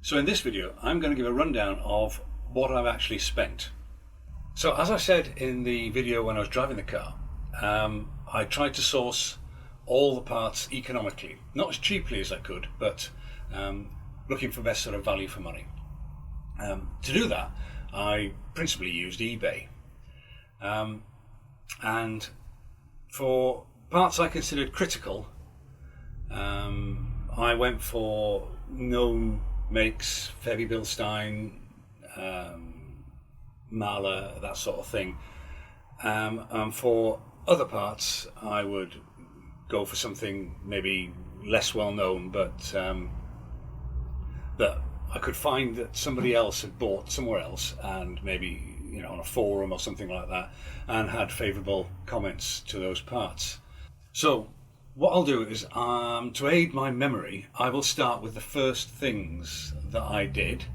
So in this video, I'm going to give a rundown of what I've actually spent. So as I said in the video when I was driving the car, I tried to source all the parts economically, not as cheaply as I could, but looking for best sort of value for money. To do that, I principally used eBay. And for parts I considered critical, I went for known makes, Fairby Bilstein, Mahler, that sort of thing. And for other parts, I would go for something maybe less well known, but that I could find that somebody else had bought somewhere else, and maybe on a forum or something like that, and had favourable comments to those parts. So what I'll do is, to aid my memory, I will start with the first things that I did,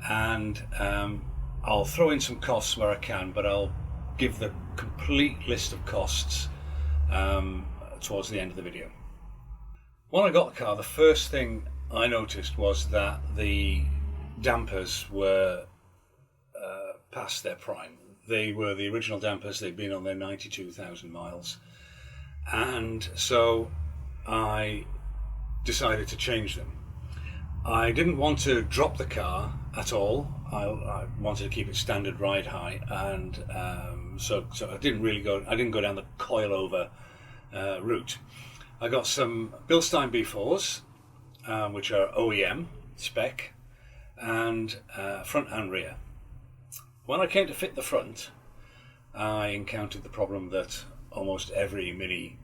and I'll throw in some costs where I can, but I'll give the complete list of costs towards the end of the video. When I got the car, the first thing I noticed was that the dampers were past their prime. They were the original dampers, they'd been on their 92,000 miles. And so I decided to change them. I didn't want to drop the car at all. I wanted to keep it standard ride high, and so I didn't go down the coilover route. I got some Bilstein B4s, which are OEM spec, and front and rear. When I came to fit the front, I encountered the problem that almost every Mini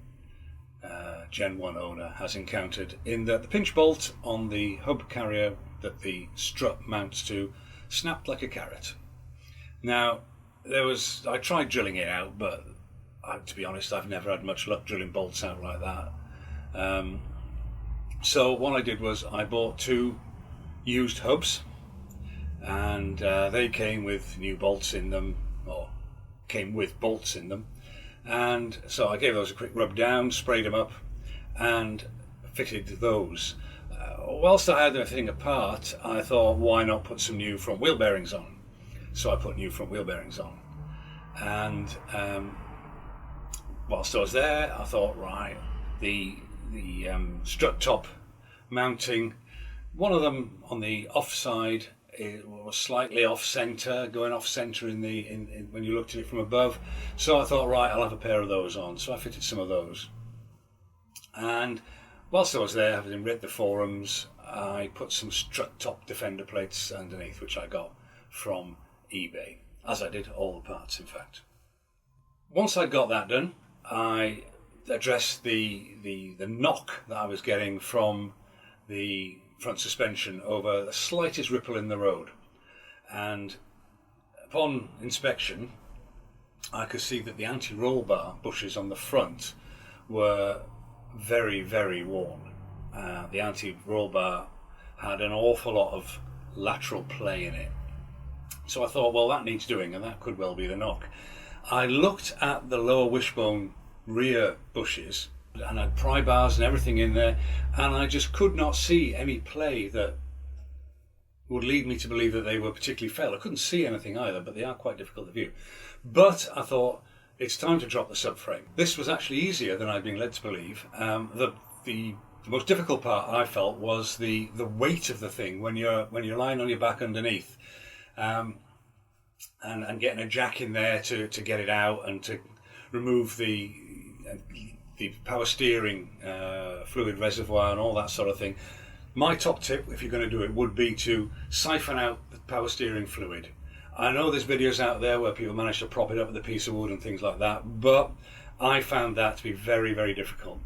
Gen 1 owner has encountered, in that the pinch bolt on the hub carrier that the strut mounts to snapped like a carrot. Now, I tried drilling it out, but to be honest, I've never had much luck drilling bolts out like that. So what I did was I bought two used hubs, and they came with new bolts in them, or came with bolts in them. And so I gave those a quick rub down, sprayed them up, and fitted those. Whilst I had everything apart, I thought, why not put some new front wheel bearings on? So I put new front wheel bearings on. And whilst I was there, I thought, right, the strut top mounting, one of them on the off side, it was slightly off centre, going off centre in when you looked at it from above. So I thought, right, I'll have a pair of those on. So I fitted some of those. And whilst I was there, having read the forums, I put some strut top defender plates underneath, which I got from eBay, as I did all the parts, in fact. Once I got that done, I addressed the knock that I was getting from the front suspension over the slightest ripple in the road. And upon inspection, I could see that the anti-roll bar bushes on the front were very, very worn. The anti-roll bar had an awful lot of lateral play in it. So I thought, well, that needs doing, and that could well be the knock. I looked at the lower wishbone rear bushes, and had pry bars and everything in there, and I just could not see any play that would lead me to believe that they were particularly failed. I couldn't see anything either, but they are quite difficult to view. But I thought, it's time to drop the subframe. This was actually easier than I'd been led to believe. The most difficult part, I felt, was the weight of the thing when you're lying on your back underneath, and getting a jack in there to get it out and to remove the power steering fluid reservoir and all that sort of thing. My top tip, if you're going to do it, would be to siphon out the power steering fluid. I know there's videos out there where people manage to prop it up with a piece of wood and things like that, but I found that to be very, very difficult.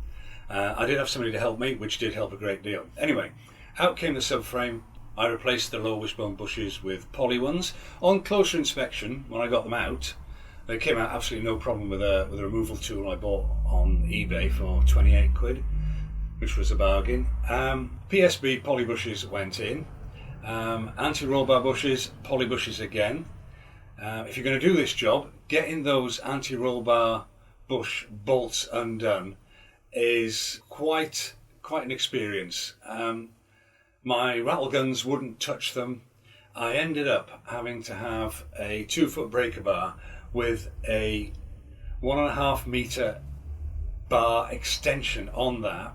I did have somebody to help me, which did help a great deal. Anyway, out came the subframe. I replaced the lower wishbone bushes with poly ones. On closer inspection, when I got them out, they came out absolutely no problem with a removal tool I bought on eBay for 28 quid, which was a bargain. PSB poly bushes went in. Anti-roll bar bushes, poly bushes again. If you're going to do this job, getting those anti-roll bar bush bolts undone is quite an experience. My rattle guns wouldn't touch them. I ended up having to have a 2-foot breaker bar with a 1.5 meter bar extension on that,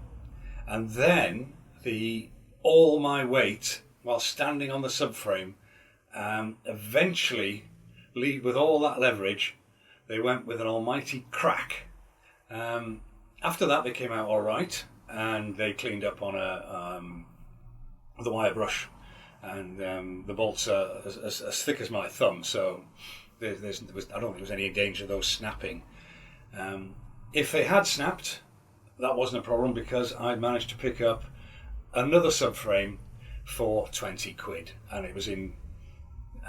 and then all my weight while standing on the subframe. Eventually, with all that leverage, they went with an almighty crack. After that, they came out all right, and they cleaned up on the wire brush, and the bolts are as thick as my thumb, so I don't think there was any danger of those snapping. If they had snapped, that wasn't a problem, because I managed to pick up another subframe for 20 quid, and it was in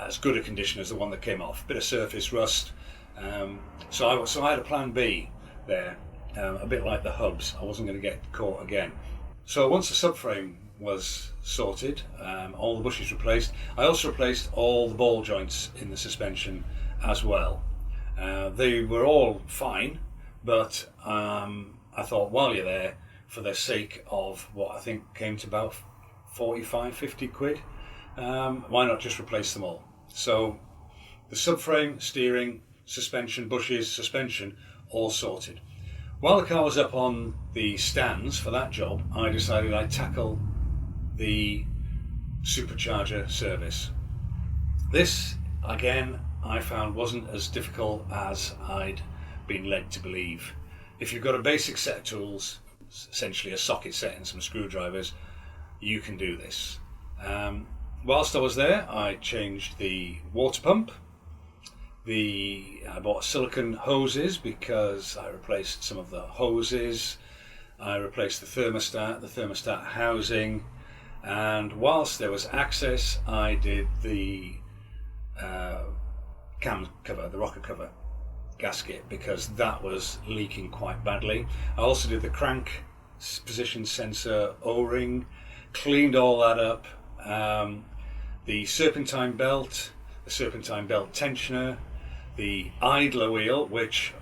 as good a condition as the one that came off. Bit of surface rust, so I had a plan B there, a bit like the hubs. I wasn't going to get caught again. So once the subframe was sorted, all the bushes replaced, I also replaced all the ball joints in the suspension as well. They were all fine, but I thought, while you're there, for the sake of what I think came to about 45-50 quid, why not just replace them all? So the subframe, steering, suspension, bushes, suspension, all sorted. While the car was up on the stands for that job, I decided I'd tackle the Supercharger service. This, again, I found wasn't as difficult as I'd been led to believe. If you've got a basic set of tools, essentially a socket set and some screwdrivers, you can do this. Whilst I was there, I changed the water pump. I bought silicone hoses because I replaced some of the hoses. I replaced the thermostat housing, and whilst there was access, I did the cam cover, the rocker cover gasket, because that was leaking quite badly. I also did the crank position sensor O-ring, cleaned all that up, the serpentine belt tensioner, the idler wheel, which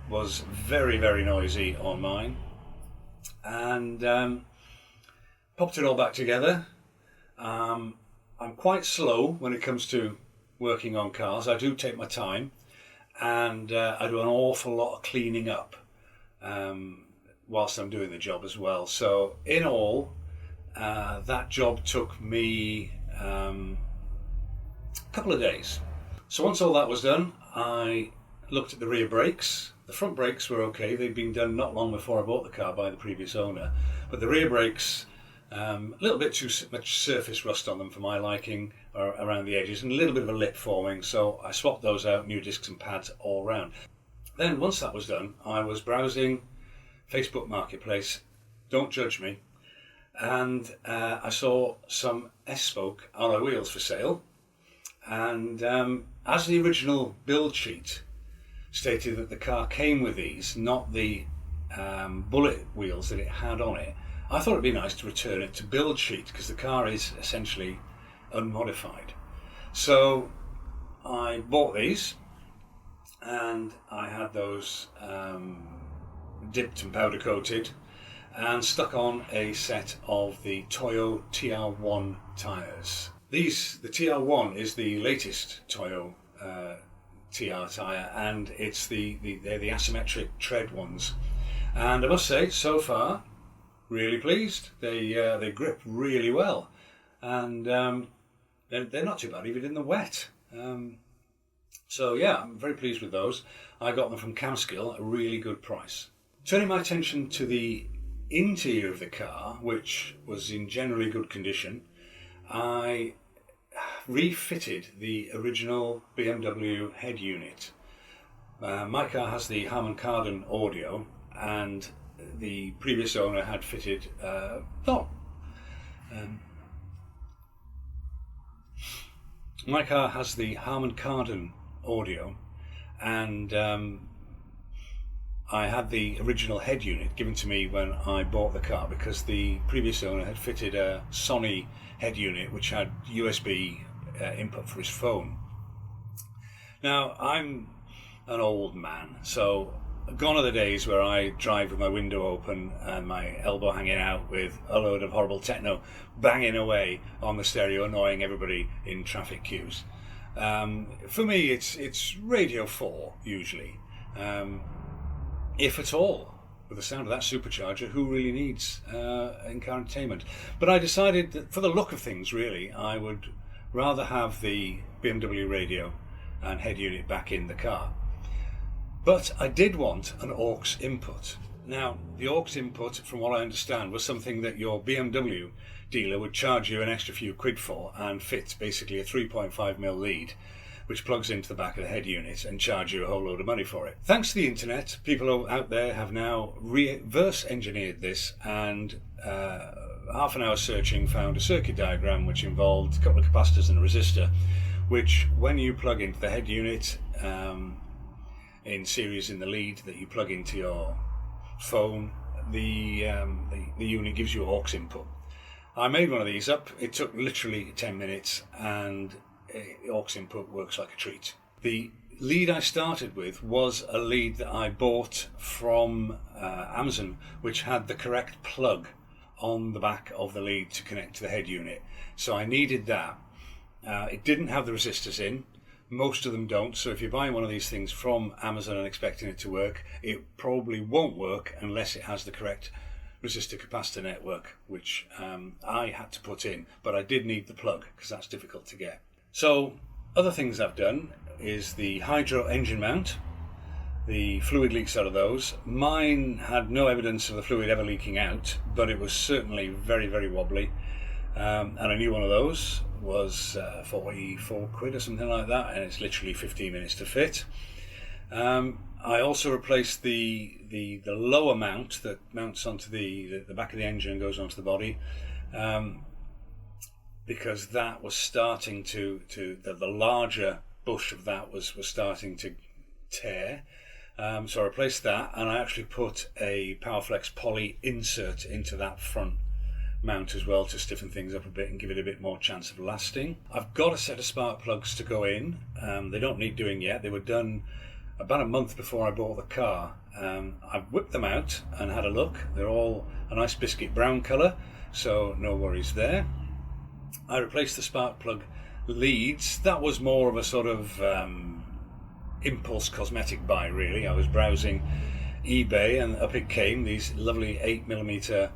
was very, very noisy on mine, and popped it all back together. I'm quite slow when it comes to working on cars. I do take my time, and I do an awful lot of cleaning up whilst I'm doing the job as well. So in all, that job took me a couple of days. So once all that was done, I looked at the rear brakes. The front brakes were okay. They'd been done not long before I bought the car by the previous owner, but the rear brakes, a little bit too much surface rust on them for my liking around the edges, and a little bit of a lip forming, so I swapped those out, new discs and pads all round. Then once that was done, I was browsing Facebook Marketplace, don't judge me, and I saw some S-spoke alloy wheels for sale, and as the original build sheet stated that the car came with these, not the bullet wheels that it had on it, I thought it'd be nice to return it to build sheet, because the car is essentially unmodified. So I bought these, and I had those dipped and powder coated and stuck on a set of the Toyo TR1 tyres. The TR1 is the latest Toyo TR tyre, and it's they're the asymmetric tread ones, and I must say, so far, really pleased. They grip really well, and they're not too bad even in the wet. So yeah, I'm very pleased with those. I got them from Camskill at a really good price. Turning my attention to the interior of the car, which was in generally good condition, I refitted the original BMW head unit. My car has the Harman Kardon audio, and the previous owner had fitted my car has the Harman Kardon audio, and I had the original head unit given to me when I bought the car, because the previous owner had fitted a Sony head unit which had USB input for his phone. Now, I'm an old man, so Gone are the days where I drive with my window open and my elbow hanging out with a load of horrible techno banging away on the stereo, annoying everybody in traffic queues. For me, it's Radio 4 usually, if at all. With the sound of that supercharger, who really needs in-car entertainment? But I decided that for the look of things, really, I would rather have the BMW radio and head unit back in the car. But I did want an aux input. Now, the aux input, from what I understand, was something that your BMW dealer would charge you an extra few quid for, and fits basically a 3.5mm lead, which plugs into the back of the head unit, and charge you a whole load of money for it. Thanks to the internet, people out there have now reverse engineered this, and half an hour searching found a circuit diagram which involved a couple of capacitors and a resistor, which when you plug into the head unit in series in the lead that you plug into your phone, the unit gives you aux input. I made one of these up. It took literally 10 minutes, and aux input works like a treat. The lead I started with was a lead that I bought from Amazon, which had the correct plug on the back of the lead to connect to the head unit. So I needed that. It didn't have the resistors in. Most of them don't. So if you're buying one of these things from Amazon and expecting it to work, it probably won't work unless it has the correct resistor capacitor network, which I had to put in. But I did need the plug because that's difficult to get. So other things I've done is the hydro engine mount. The fluid leaks out of those. Mine had no evidence of the fluid ever leaking out, but it was certainly very, very wobbly. And a new one of those was 44 quid or something like that, and it's literally 15 minutes to fit. I also replaced the lower mount that mounts onto the back of the engine and goes onto the body, because that was starting to the larger bush of that was starting to tear. So I replaced that, and I actually put a Powerflex poly insert into that front mount as well to stiffen things up a bit and give it a bit more chance of lasting. I've got a set of spark plugs to go in. They don't need doing yet. They were done about a month before I bought the car. I whipped them out and had a look. They're all a nice biscuit brown colour, so no worries there. I replaced the spark plug leads. That was more of a sort of impulse cosmetic buy, really. I was browsing eBay and up it came, these lovely 8mm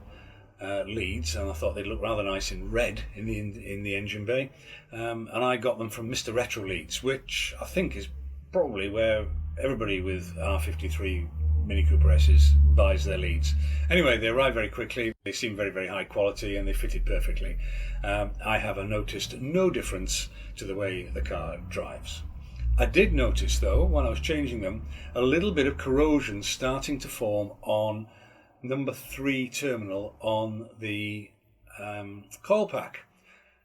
leads, and I thought they'd look rather nice in red in the engine bay, and I got them from Mr. Retro Leads, which I think is probably where everybody with R53 Mini Cooper S's buys their leads. Anyway, they arrived very quickly. They seem very, very high quality, and they fitted perfectly. I have noticed no difference to the way the car drives. I did notice, though, when I was changing them, a little bit of corrosion starting to form on number 3 terminal on the coil pack.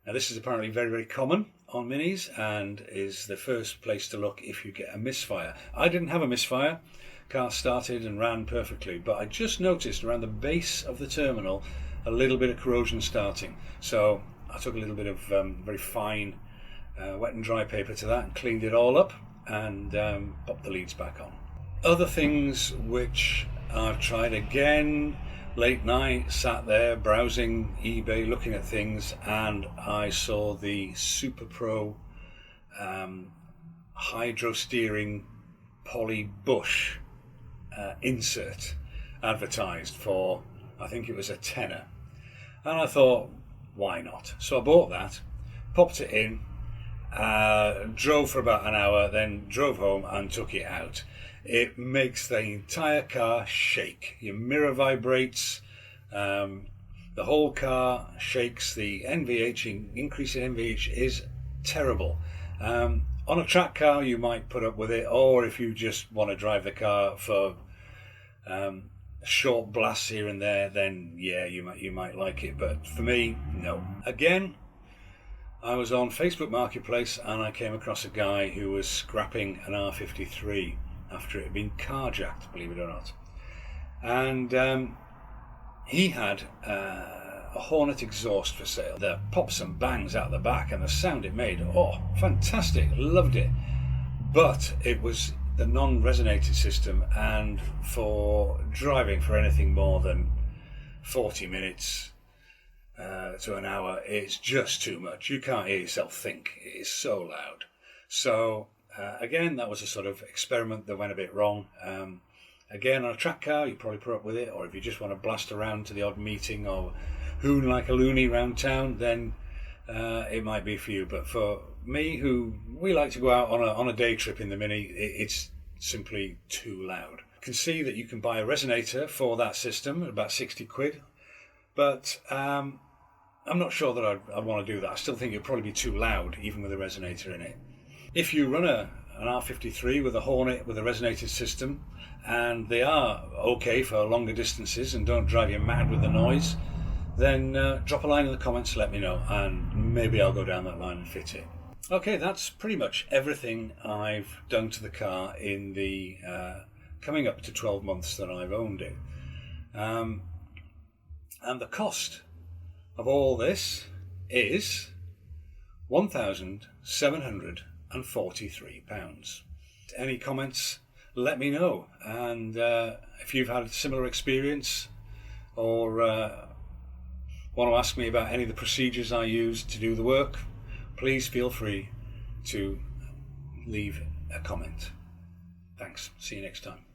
Now, this is apparently very, very common on Minis and is the first place to look if you get a misfire. I didn't have a misfire. Car started and ran perfectly, but I just noticed around the base of the terminal a little bit of corrosion starting. So I took a little bit of very fine wet and dry paper to that and cleaned it all up and popped the leads back on. Other things which I've tried again, late night, sat there browsing eBay, looking at things, and I saw the Super Pro hydro steering poly bush insert advertised for, I think it was a tenner, and I thought, why not? So I bought that, popped it in, drove for about an hour, then drove home and took it out. It makes the entire car shake. Your mirror vibrates, the whole car shakes. The NVH, increase in NVH is terrible. On a track car you might put up with it, or if you just want to drive the car for short blasts here and there, then yeah, you might like it, but for me, no. Again, I was on Facebook Marketplace and I came across a guy who was scrapping an R53 after it had been carjacked, believe it or not. And he had a Hornet exhaust for sale. The pops and bangs out the back and the sound it made, oh, fantastic, loved it. But it was the non-resonated system, and for driving for anything more than 40 minutes to an hour, it's just too much. You can't hear yourself think. It is so loud. So again, that was a sort of experiment that went a bit wrong. Again, on a track car, you probably put up with it, or if you just want to blast around to the odd meeting or hoon like a loony around town, then it might be for you. But for me, we like to go out on a day trip in the Mini, it's simply too loud. You can see that you can buy a resonator for that system at about 60 quid, but I'm not sure that I'd want to do that. I still think it'd probably be too loud, even with a resonator in it. If you run an R53 with a Hornet with a resonated system, and they are okay for longer distances and don't drive you mad with the noise, then drop a line in the comments to let me know, and maybe I'll go down that line and fit it. Okay, that's pretty much everything I've done to the car in the coming up to 12 months that I've owned it. And the cost of all this is £1,743. Any comments, let me know. And if you've had a similar experience, or want to ask me about any of the procedures I used to do the work, please feel free to leave a comment. Thanks. See you next time.